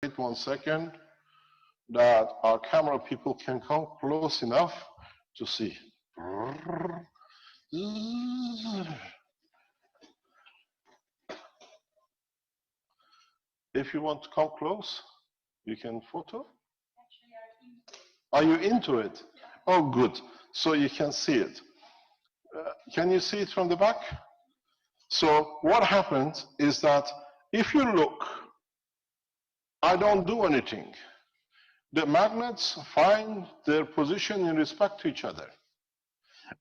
Wait 1 second that our camera people can come close enough to see. If you want to come close, you can photo. Are you into it? Oh, good. So you can see it. Can you see it from the back? So what happens is that if you look, I don't do anything. The magnets find their position in respect to each other.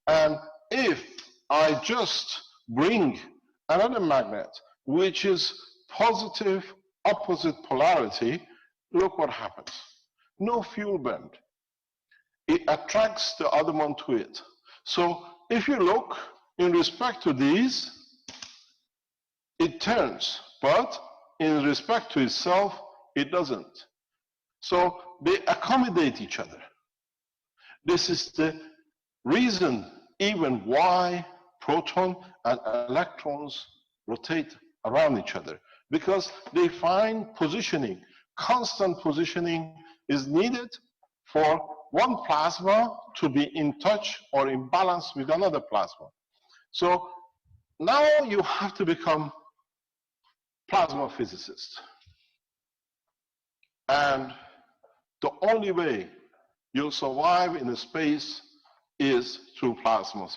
And if I just bring another magnet, which is positive opposite polarity, look what happens. No fuel bend. It attracts the other one to it. So if you look in respect to these, it turns, but in respect to itself, it doesn't. So they accommodate each other. This is the reason even why proton and electrons rotate around each other, because they find positioning. Constant positioning is needed for one plasma to be in touch or in balance with another plasma. So now you have to become plasma physicist. And the only way you'll survive in space is through plasmas.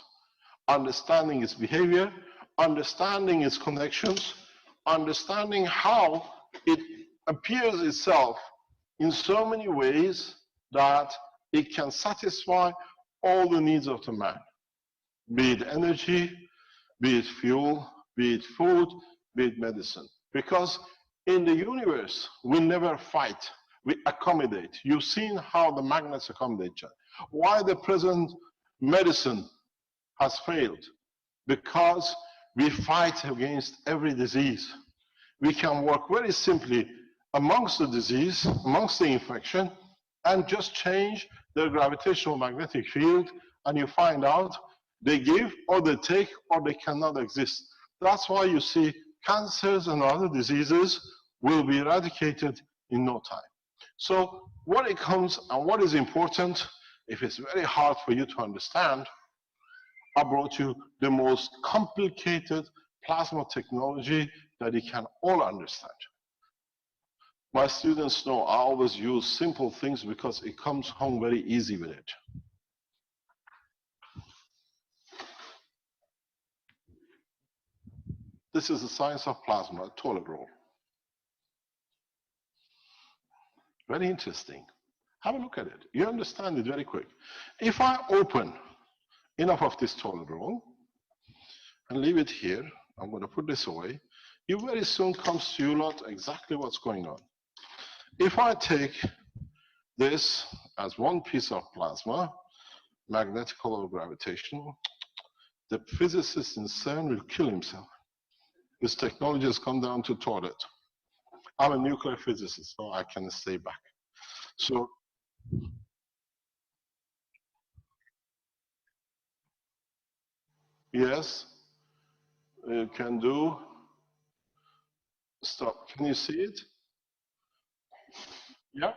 Understanding its behavior, understanding its connections, understanding how it appears itself in so many ways that it can satisfy all the needs of the man. Be it energy, be it fuel, be it food, be it medicine. Because in the universe, we never fight, we accommodate. You've seen how the magnets accommodate each other. Why the present medicine has failed? Because we fight against every disease. We can work very simply amongst the disease, amongst the infection, and just change their gravitational magnetic field, and you find out they give or they take or they cannot exist. That's why you see cancers and other diseases will be eradicated in no time. So what it comes and what is important, if it's very hard for you to understand, I brought you the most complicated plasma technology that you can all understand. My students know I always use simple things because it comes home very easy with it. This is the science of plasma, a toilet roll. Very interesting. Have a look at it. You understand it very quick. If I open enough of this toilet roll and leave it here, I'm going to put this away, you very soon comes to you lot exactly what's going on. If I take this as one piece of plasma, magnetical or gravitational, the physicist in CERN will kill himself. This technology has come down to toilet. I'm a nuclear physicist, so I can stay back. So, yes, you can do, stop, can you see it? Yeah.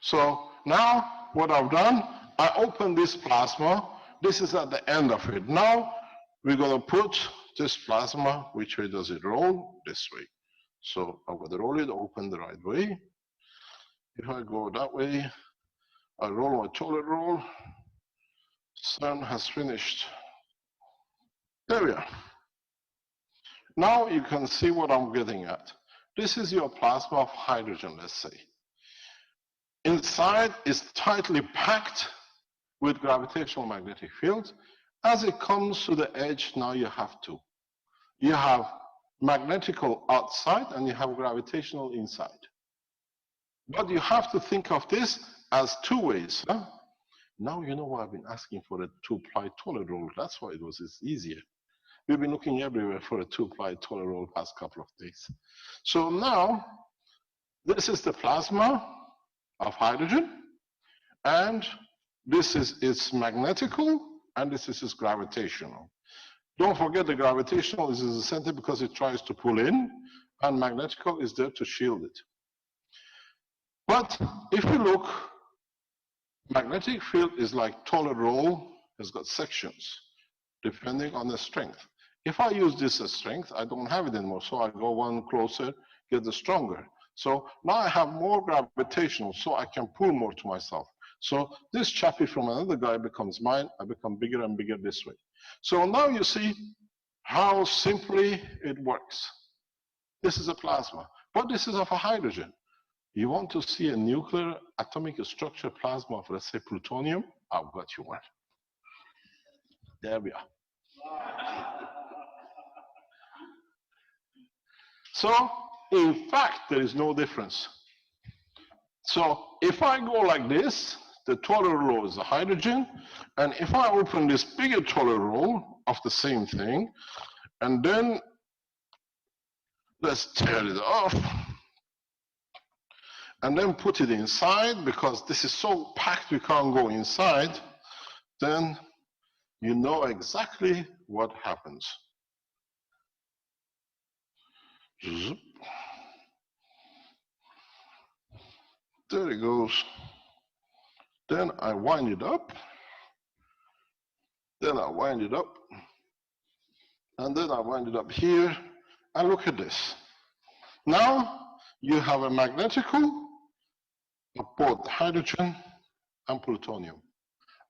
So now what I've done, I open this plasma. This is at the end of it. Now we're going to put this plasma, which way does it roll? This way. So I'm going to roll it open the right way. If I go that way, I roll my toilet roll. CERN has finished. There we are. Now you can see what I'm getting at. This is your plasma of hydrogen, let's say. Inside is tightly packed with gravitational magnetic field. As it comes to the edge, now you have two. You have magnetical outside and you have gravitational inside. But you have to think of this as two ways. Huh? Now you know why I've been asking for a two-ply toilet roll. That's why it was easier. We've been looking everywhere for a two-ply toilet roll past couple of days. So now, this is the plasma of hydrogen, and this is its magnetical, and this is its gravitational. Don't forget the gravitational is in the center because it tries to pull in, and magnetical is there to shield it. But if you look, magnetic field is like toilet roll, it's got sections depending on the strength. If I use this as strength, I don't have it anymore, so I go one closer, get the stronger. So now I have more gravitational, so I can pull more to myself. So this chappy from another guy becomes mine, I become bigger and bigger this way. So now you see how simply it works. This is a plasma, but this is of a hydrogen. You want to see a nuclear atomic structure plasma of, let's say, plutonium? I've got you one. There we are. So, in fact, there is no difference. So, if I go like this, the total row is the hydrogen, and if I open this bigger total row of the same thing, and then let's tear it off, and then put it inside, because this is so packed we can't go inside, then you know exactly what happens. Zoop. There it goes. Then I wind it up. Then I wind it up. And then I wind it up here. And look at this. Now you have a magnetical of both hydrogen and plutonium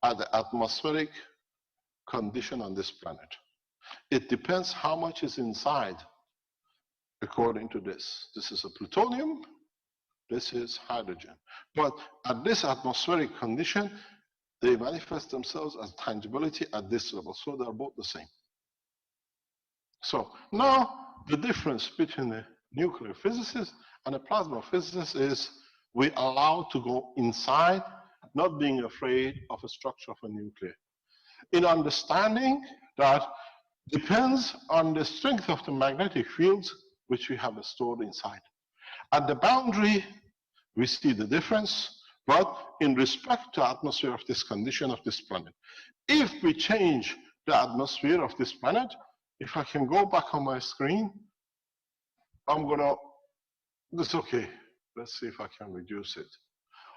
at the atmospheric condition on this planet. It depends how much is inside according to this. This is a plutonium, this is hydrogen. But at this atmospheric condition, they manifest themselves as tangibility at this level. So they're both the same. So now the difference between a nuclear physicist and a plasma physicist is we allow to go inside, not being afraid of a structure of a nuclear. In understanding that depends on the strength of the magnetic fields which we have stored inside. At the boundary, we see the difference, but in respect to the atmosphere of this condition of this planet. If we change the atmosphere of this planet, if I can go back on my screen, that's okay. Let's see if I can reduce it.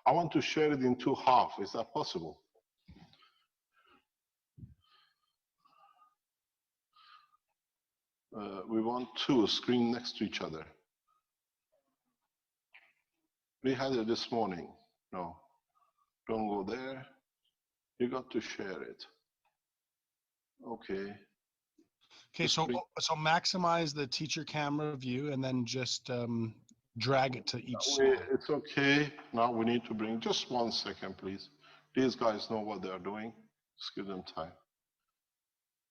I want to share it in two halves. Is that possible? We want two screens next to each other. We had it this morning. No, don't go there. You got to share it. Okay. Okay, so maximize the teacher camera view and then just drag it to each side. It's okay. Now we need to bring just 1 second, please. These guys know what they are doing. Just give them time.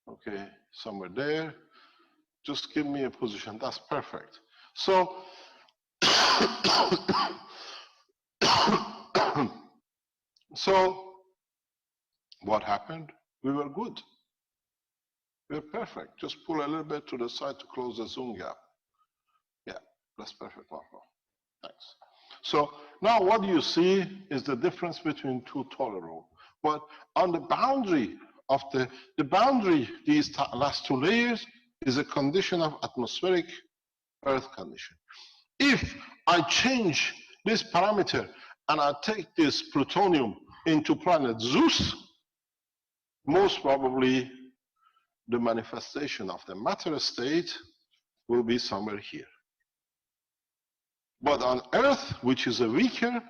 Okay, somewhere there. Just give me a position. That's perfect. So, so what happened? We were good. We're perfect. Just pull a little bit to the side to close the zoom gap. Yeah, that's perfect, Marco. Thanks. So now what you see is the difference between two tolerable. But on the boundary of the boundary, these last two layers is a condition of atmospheric Earth condition. If I change this parameter and I take this plutonium into planet Zeus, most probably the manifestation of the matter state will be somewhere here. But on Earth, which is a weaker,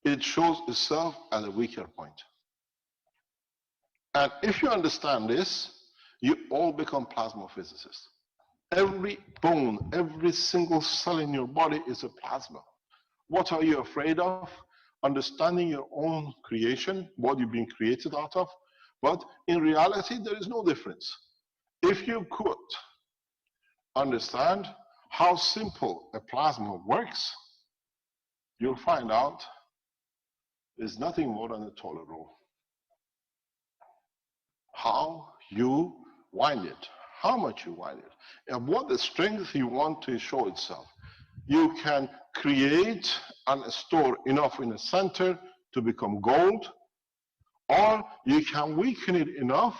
it shows itself at a weaker point. And if you understand this, you all become plasma physicists. Every bone, every single cell in your body is a plasma. What are you afraid of? Understanding your own creation, what you've been created out of. But in reality, there is no difference. If you could understand how simple a plasma works, you'll find out it's nothing more than a toilet roll. How you wind it, how much you wind it, and what the strength you want to show itself. You can create and store enough in the center to become gold, or you can weaken it enough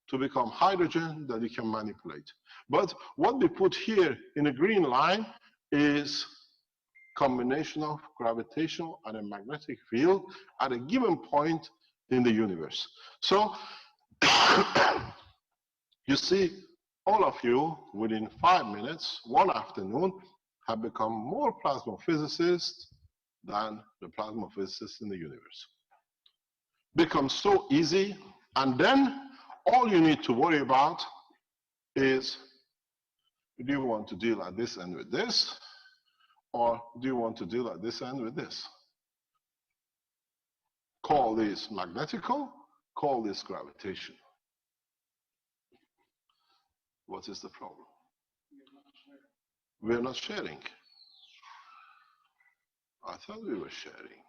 to become hydrogen that you can manipulate. But what we put here in a green line is combination of gravitational and a magnetic field at a given point in the universe. So you see, all of you within 5 minutes, one afternoon, have become more plasma physicists than the plasma physicists in the universe. Becomes so easy, and then all you need to worry about is, do you want to deal at this end with this, or do you want to deal at this end with this? Call this magnetical, call this gravitational. What is the problem? We're not sharing. I thought we were sharing.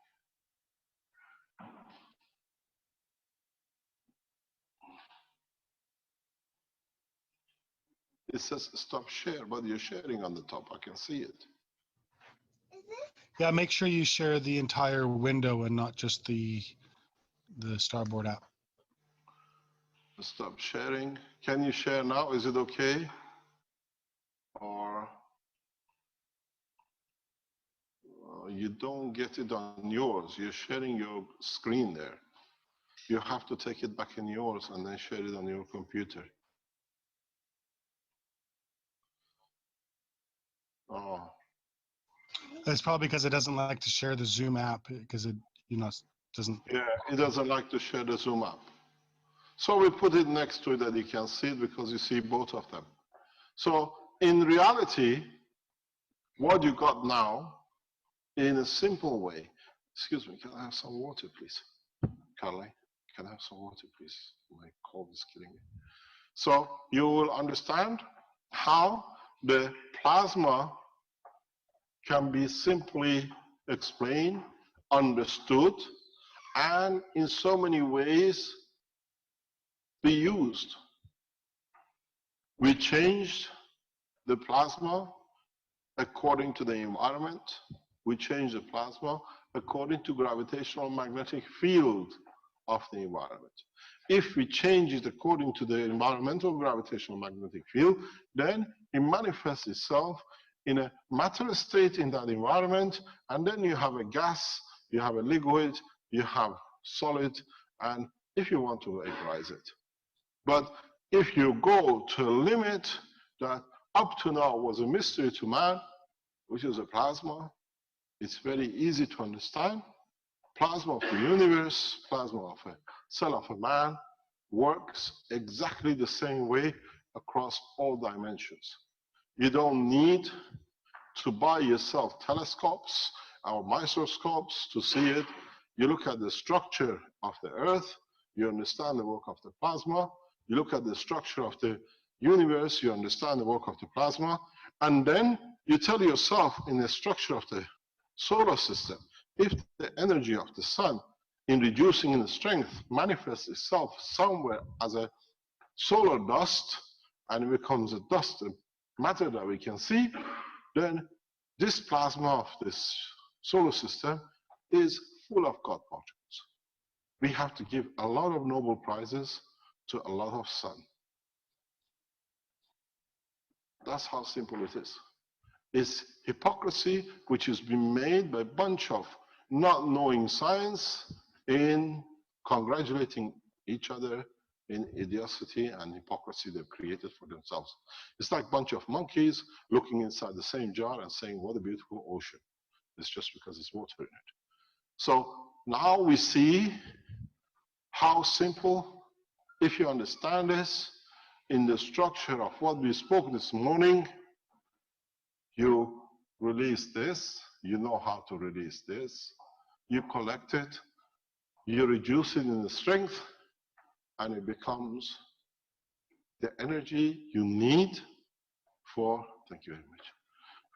It says stop share, but you're sharing on the top. I can see it. Yeah, make sure you share the entire window and not just the Starboard app. Stop sharing. Can you share now? Is it okay? Or you don't get it on yours. You're sharing your screen there. You have to take it back in yours and then share it on your computer. Oh. That's probably because it doesn't like to share the Zoom app because it, doesn't. Yeah, it doesn't like to share the Zoom app. So we put it next to it that you can see it because you see both of them. So in reality, what you got now, in a simple way, excuse me, can I have some water, please? Carly, can I have some water, please? My cold is killing me. So you will understand how the plasma can be simply explained, understood, and in so many ways be used. We changed the plasma according to the environment. We change the plasma according to gravitational magnetic field of the environment. If we change it according to the environmental gravitational magnetic field, then it manifests itself in a matter state in that environment, and then you have a gas, you have a liquid, you have solid, and if you want to vaporize it. But if you go to a limit that up to now was a mystery to man, which is a plasma, it's very easy to understand. Plasma of the universe, plasma of a cell of a man, works exactly the same way across all dimensions. You don't need to buy yourself telescopes or microscopes to see it. You look at the structure of the Earth, you understand the work of the plasma. You look at the structure of the universe, you understand the work of the plasma. And then you tell yourself in the structure of the solar system, if the energy of the sun in reducing in strength manifests itself somewhere as a solar dust and it becomes a dust, a matter that we can see, then this plasma of this solar system is full of God particles. We have to give a lot of Nobel Prizes to a lot of sun. That's how simple it is. It's hypocrisy which has been made by a bunch of not knowing science in congratulating each other in idiocy and hypocrisy they've created for themselves. It's like a bunch of monkeys looking inside the same jar and saying, what a beautiful ocean. It's just because there's water in it. So now we see how simple, if you understand this, in the structure of what we spoke this morning, you release this, you know how to release this, you collect it, you reduce it in the strength, and it becomes the energy you need for, thank you very much,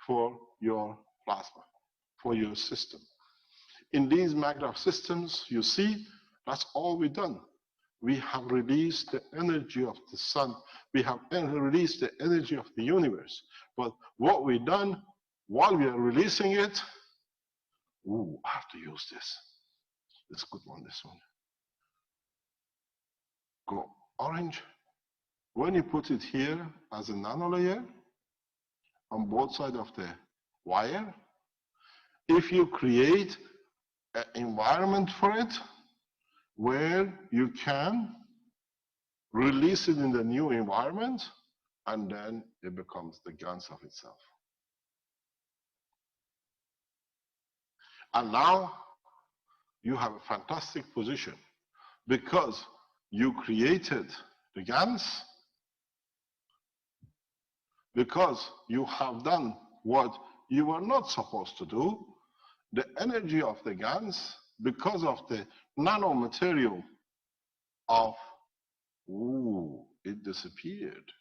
for your plasma, for your system. In these magnetic systems, you see, that's all we've done. We have released the energy of the sun. We have released the energy of the universe. But what we've done, while we are releasing it, ooh, I have to use this. It's a good one, this one. Go orange. When you put it here as a nanolayer, on both sides of the wire, if you create an environment for it where you can release it in the new environment, and then it becomes the GANs of itself. And now you have a fantastic position because you created the GANs, because you have done what you were not supposed to do. The energy of the GANs, because of the nanomaterial of, it disappeared.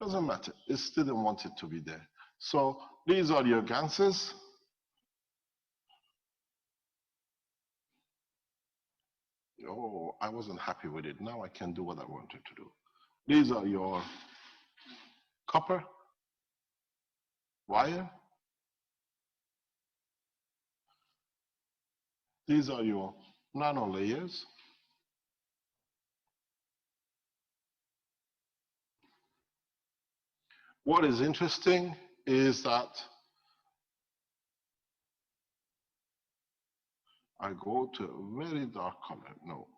Doesn't matter, it still didn't want it to be there. So these are your GANSes. Oh, I wasn't happy with it. Now I can do what I wanted to do. These are your copper wire. These are your nano layers. What is interesting is that I go to a very dark color. No,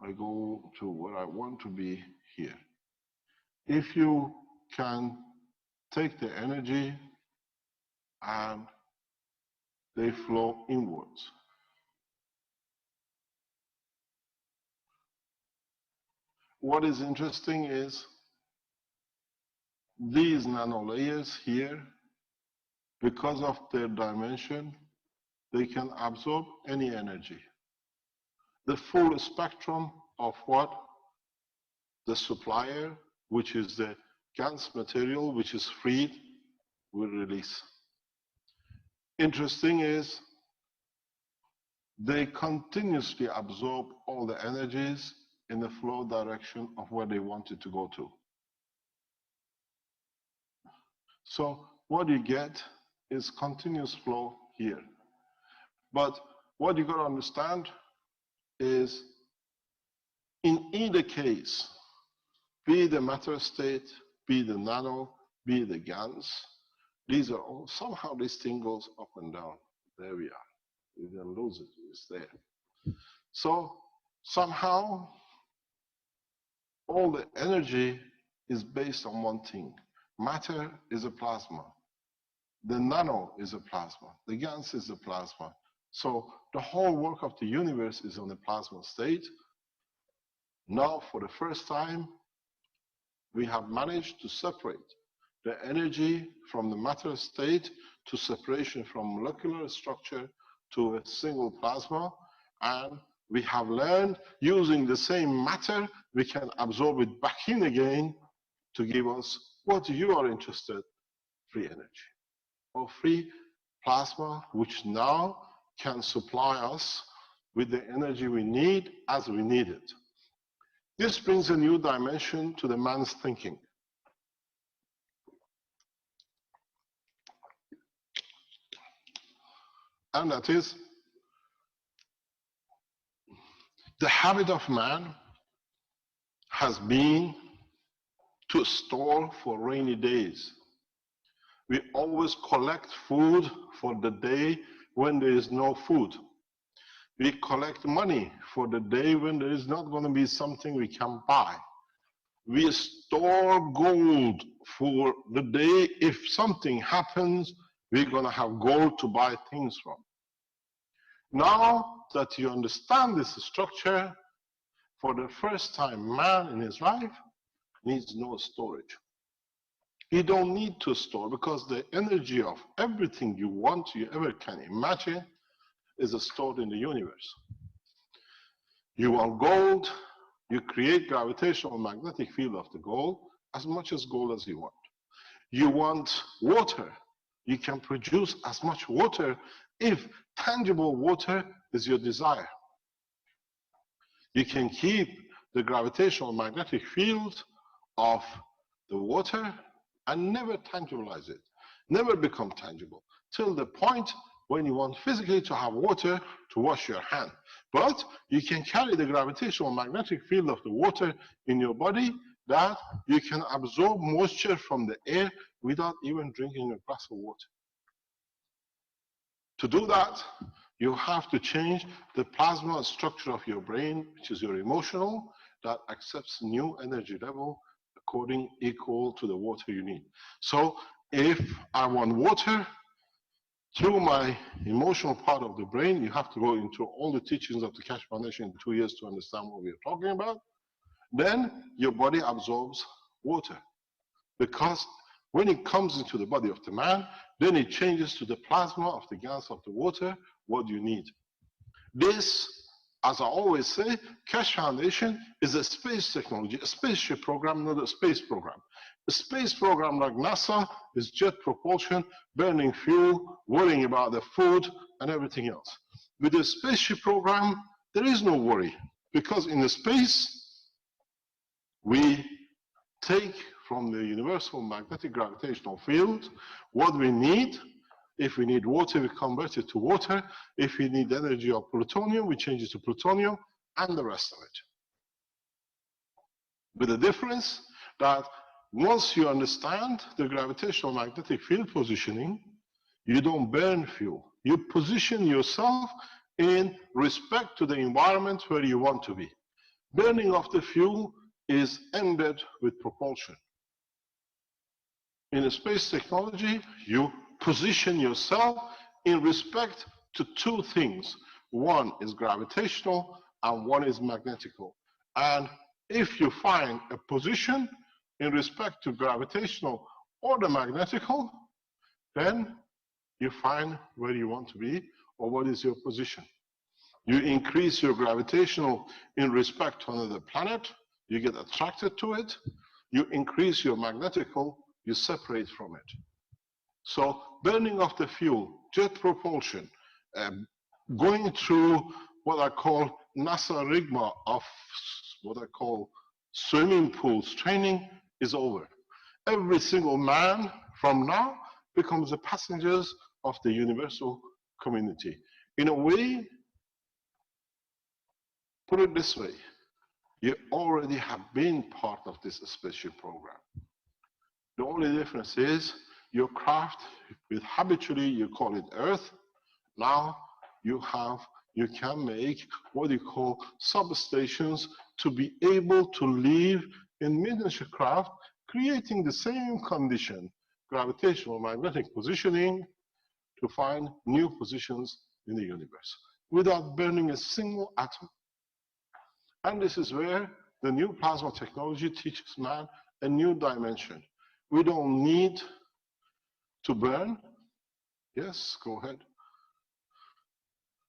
I go to where I want to be here. If you can take the energy and they flow inwards. What is interesting is these nanolayers here, because of their dimension, they can absorb any energy. The full spectrum of what the supplier, which is the GANs material, which is freed, will release. Interesting is they continuously absorb all the energies in the flow direction of where they want it to go to. So what you get is continuous flow here. But what you got to understand is in either case, be the matter state, be the nano, be the GANs, these are all, somehow this thing goes up and down. There we are. You didn't lose it, it's there. So somehow all the energy is based on one thing. Matter is a plasma. The nano is a plasma. The GANs is a plasma. So the whole work of the universe is on the plasma state. Now, for the first time, we have managed to separate the energy from the matter state to separation from molecular structure to a single plasma. And we have learned using the same matter, we can absorb it back in again to give us what you are interested, free energy or free plasma, which now can supply us with the energy we need as we need it. This brings a new dimension to the man's thinking. And that is the habit of man has been to store for rainy days. We always collect food for the day when there is no food. We collect money for the day when there is not going to be something we can buy. We store gold for the day if something happens, we're going to have gold to buy things from. Now that you understand this structure, for the first time, man in his life needs no storage. You don't need to store because the energy of everything you want, you ever can imagine, is stored in the universe. You want gold, you create gravitational magnetic field of the gold, as much as gold as you want. You want water, you can produce as much water if tangible water is your desire. You can keep the gravitational magnetic field of the water and never tangibilize it, never become tangible, till the point when you want physically to have water to wash your hand. But you can carry the gravitational magnetic field of the water in your body that you can absorb moisture from the air without even drinking a glass of water. To do that, you have to change the plasma structure of your brain, which is your emotional, that accepts new energy level according equal to the water you need. So if I want water, through my emotional part of the brain, you have to go into all the teachings of the Keshe Foundation in 2 years to understand what we're talking about. Then your body absorbs water. Because when it comes into the body of the man, then it changes to the plasma of the gas of the water, what you need. This, as I always say, Keshe Foundation is a space technology, a spaceship program, not a space program. A space program like NASA is jet propulsion, burning fuel, worrying about the food and everything else. With the spaceship program, there is no worry, because in the space, we take from the universal magnetic gravitational field what we need. If we need water, we convert it to water. If we need energy of plutonium, we change it to plutonium, and the rest of it. With the difference that once you understand the gravitational magnetic field positioning, you don't burn fuel. You position yourself in respect to the environment where you want to be. Burning of the fuel is ended with propulsion. In a space technology, you position yourself in respect to two things. One is gravitational and one is magnetical. And if you find a position in respect to gravitational or the magnetical, then you find where you want to be or what is your position. You increase your gravitational in respect to another planet, you get attracted to it. You increase your magnetical, you separate from it. So burning of the fuel, jet propulsion, going through what I call NASA rigma of what I call swimming pools training is over. Every single man from now becomes the passengers of the universal community. In a way, put it this way, you already have been part of this spaceship program. The only difference is your craft, with habitually you call it Earth, now you can make what you call substations to be able to live in miniature craft, creating the same condition, gravitational magnetic positioning, to find new positions in the universe without burning a single atom. And this is where the new plasma technology teaches man a new dimension. We don't need to burn. Yes, go ahead.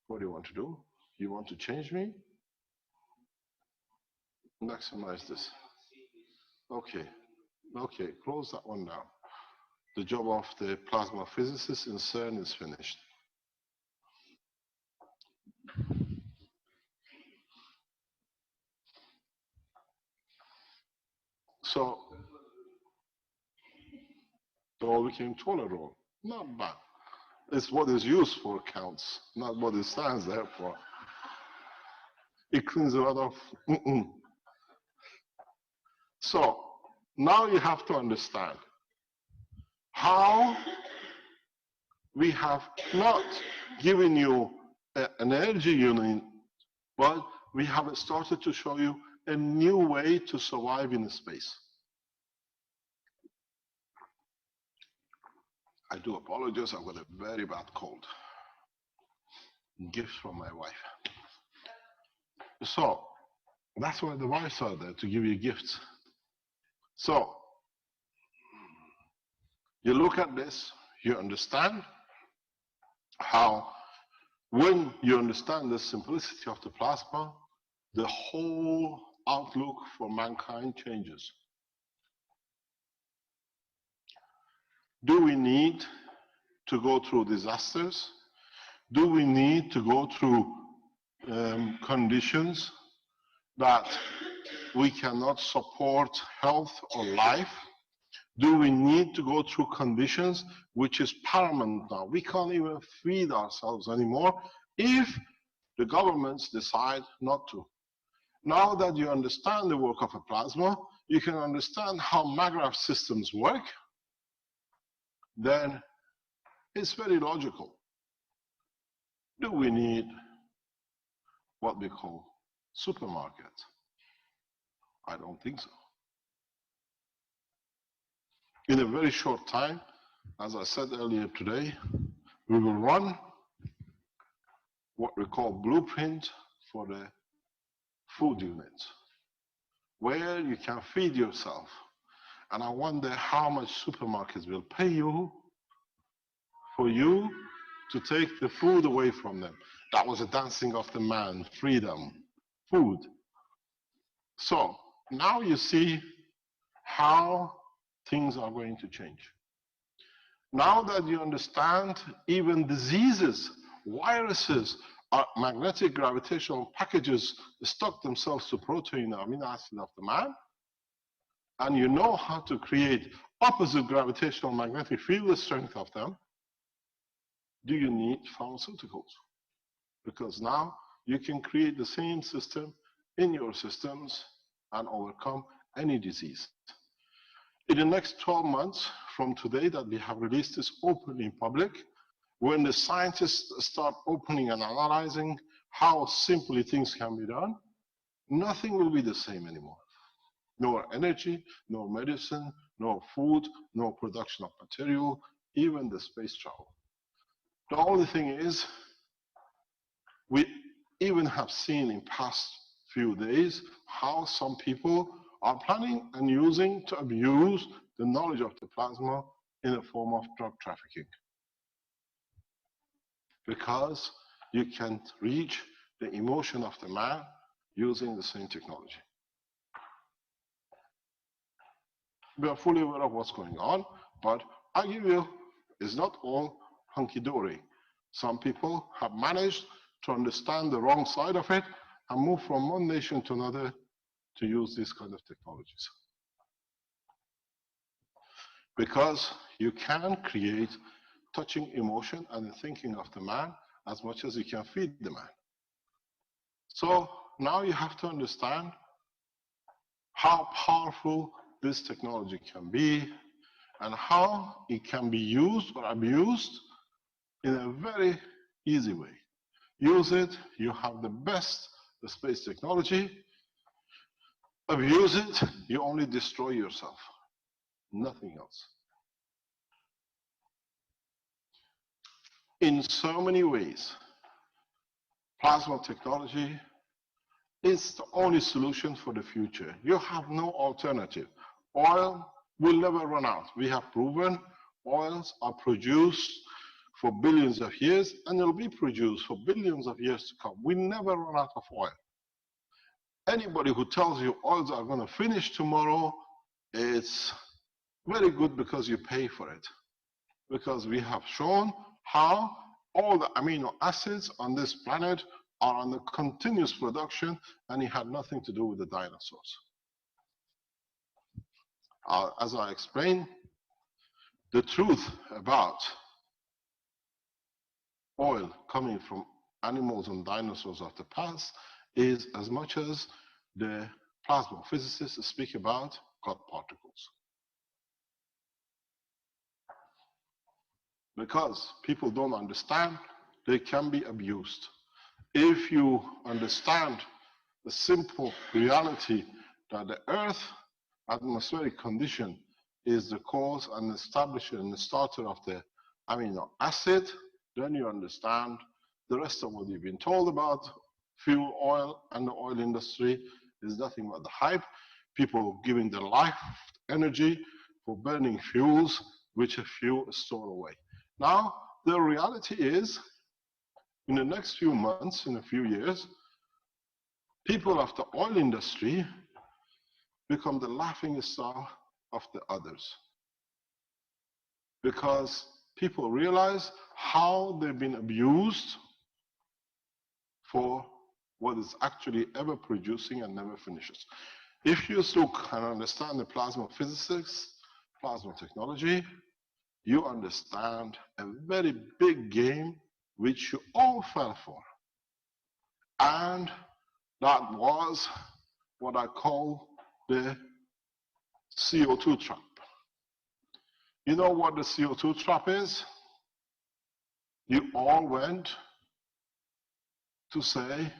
What do you want to do? You want to change me? Maximize this. Okay, okay, close that one down. The job of the plasma physicist in CERN is finished. So, the all became toilet roll. Not bad. It's what is used for counts, not what it stands there for. It cleans a lot of So, now you have to understand how we have not given you an energy unit, but we have started to show you a new way to survive in space. I do apologize, I've got a very bad cold. Gift from my wife. So, that's why the wives are there, to give you gifts. So, you look at this, you understand how, when you understand the simplicity of the plasma, the whole outlook for mankind changes. Do we need to go through disasters? Do we need to go through conditions that we cannot support health or life? Do we need to go through conditions which is paramount now? We can't even feed ourselves anymore if the governments decide not to. Now that you understand the work of a plasma, you can understand how maglev systems work, then it's very logical. Do we need what we call supermarkets? I don't think so. In a very short time, as I said earlier today, we will run what we call blueprint for the food units, where you can feed yourself. And I wonder how much supermarkets will pay you for you to take the food away from them. That was a dancing of the man, freedom, food. So now you see how things are going to change. Now that you understand even diseases, viruses, are magnetic gravitational packages stuck themselves to protein or amino acid of the man, and you know how to create opposite gravitational magnetic field strength of them, do you need pharmaceuticals? Because now you can create the same system in your systems and overcome any disease. In the next 12 months from today that we have released this openly in public, when the scientists start opening and analyzing how simply things can be done, nothing will be the same anymore. No energy, no medicine, no food, no production of material, even the space travel. The only thing is, we even have seen in past few days how some people are planning and using to abuse the knowledge of the plasma in a form of drug trafficking. Because you can't reach the emotion of the man using the same technology. We are fully aware of what's going on, but I give you, it's not all hunky-dory. Some people have managed to understand the wrong side of it and move from one nation to another to use these kind of technologies. Because you can create touching emotion and the thinking of the man as much as you can feed the man. So now you have to understand how powerful this technology can be and how it can be used or abused in a very easy way. Use it, you have the best space technology. Abuse it, you only destroy yourself, nothing else. In so many ways, plasma technology is the only solution for the future. You have no alternative. Oil will never run out. We have proven oils are produced for billions of years and will be produced for billions of years to come. We never run out of oil. Anybody who tells you oils are going to finish tomorrow, it's very good because you pay for it. Because we have shown how all the amino acids on this planet are under continuous production, and it had nothing to do with the dinosaurs. As I explained, the truth about oil coming from animals and dinosaurs of the past is as much as the plasma physicists speak about God particles. Because people don't understand, they can be abused. If you understand the simple reality that the Earth atmospheric condition is the cause and establisher and the starter of the amino acid, then you understand the rest of what you've been told about fuel oil and the oil industry is nothing but the hype. People giving their life energy for burning fuels, which a few store away. Now, the reality is, in the next few months, in a few years, people of the oil industry become the laughing stock of the others. Because people realize how they've been abused for what is actually ever producing and never finishes. If you look and understand the plasma physics, plasma technology, you understand a very big game which you all fell for. And that was what I call the CO2 trap. You know what the CO2 trap is? You all went to say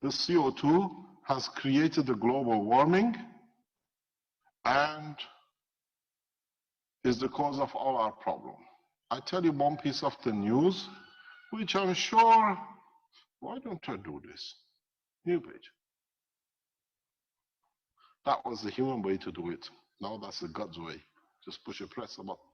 the CO2 has created the global warming and is the cause of all our problem. I tell you one piece of the news, which I'm sure, why don't I do this? New page. That was the human way to do it. Now that's the God's way. Just push a press a button.